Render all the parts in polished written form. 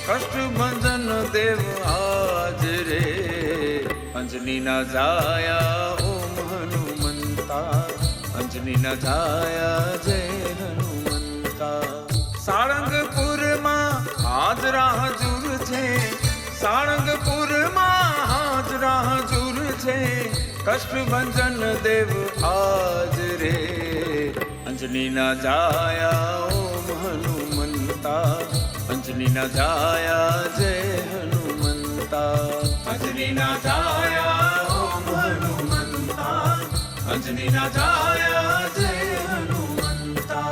કષ્ટ ભંજન દેવ આજ રે અંજની ના જાયા ઓમ હનુમંતા અંજની ના જાયા જય હનુમંતા સાળંગપુરમાં હાજરા હજુર છે સાળંગપુરમાં હાજરા હજુર છે કષ્ટ ભંજન દેવ આજ રે અંજની ના જાયા ઓમ હનુમંતા અંજની ના જાયા જય હનુમંતા અંજની ના જાયા ઓમ હનુમંતા અંજની ના જાયા જય હનુમંતા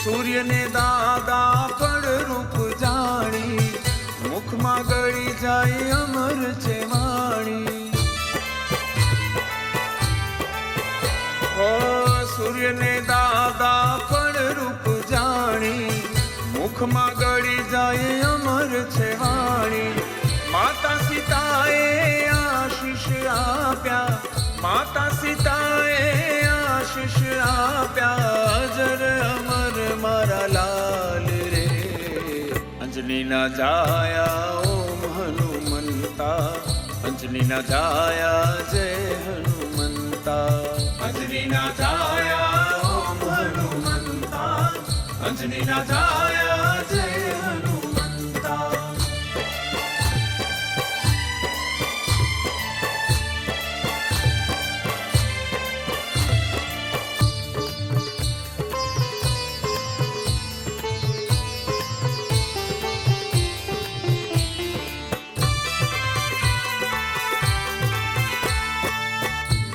સૂર્ય ને દાદા ફળ રૂપ જાણી મુખમાં ગળી જાય અમર છે વાણી હો સૂર્ય ને દાદા ફળ રૂપ જાણી મુખમાં ગળી જાય અમર છે વાણી માતા સીતાએ આશીષ આપ્યા માતા સીતાએ આશીષ આપ્યા અજર અમર મારા લાલ રે અંજની ના જાયા ઓમ હનુમંતા અંજની ના જાયા જય હનુમંતા અંજની ના જાયા ઓમ હનુમંતા અંજની ના જાયા જય હનુમંતા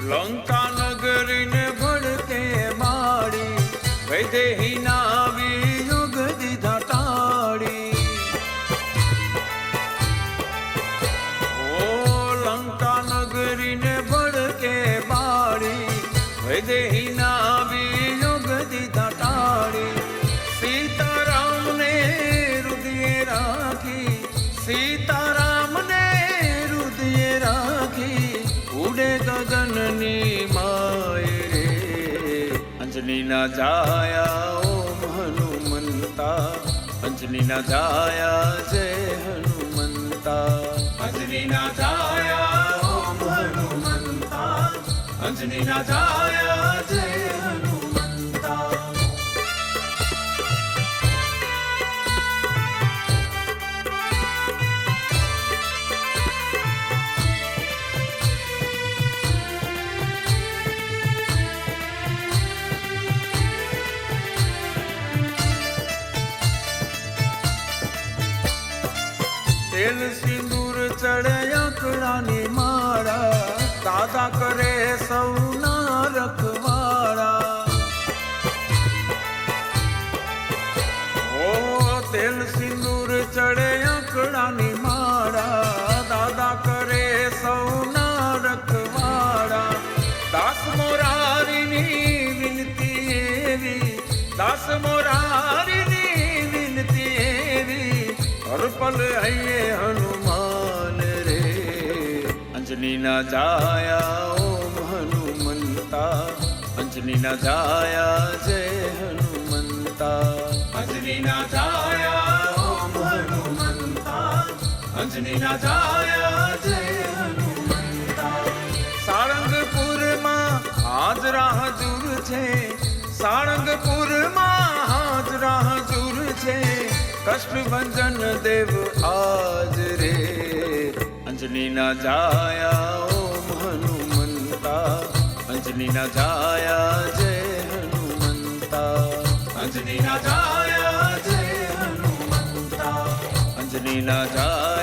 લંકા નગરીને ભડકે માડી વૈદેહી ના વિયોગ દીધા ટાળી ઓ લંકા નગરીને ભડકે માડી વૈદેહી ના વિયોગ દીધા ટાળી સીતારામને હૃદયે રાખી સીતારામને હૃદયે રાખી ઉડે ગગનની માય રે અંજની ના જાયા ઓમ હનુમંતા અંજની ના જાયા જય હનુમંતા અંજની ના જાયા ઓમ હનુમંતા અંજની ના જાયા જય હનુમંતા તેલ સિંદૂર ચડે આંકડાની માળા દાદા કરે સૌના રખવાળા ઓ તેલ સિંદૂર ચડે આંકડાની માળા દાદા કરે સૌના રખવાળા દાસ મોરારીની વિનતી એવી દાસ મોરારીની વિનતી એવી હરપલ હૈયે હનુમાન રે અંજની ના જાયા ઓમ હનુમંતા અંજની ના જાયા જય હનુમંતા અંજની ના જાયા ઓમ હનુમંતા અંજની ના જાયા જય હનુમંતા સાળંગપુરમાં હાજરા હજુર છે સાળંગપુરમાં હાજરા હજુર છે કષ્ટ ભંજન દેવ આજ રે અંજની ના જાયા ઓમ હનુમંતા અંજની ના જાયા જય હનુમંતા અંજની ના જાયા જય હનુમંતા અંજની ના જાયા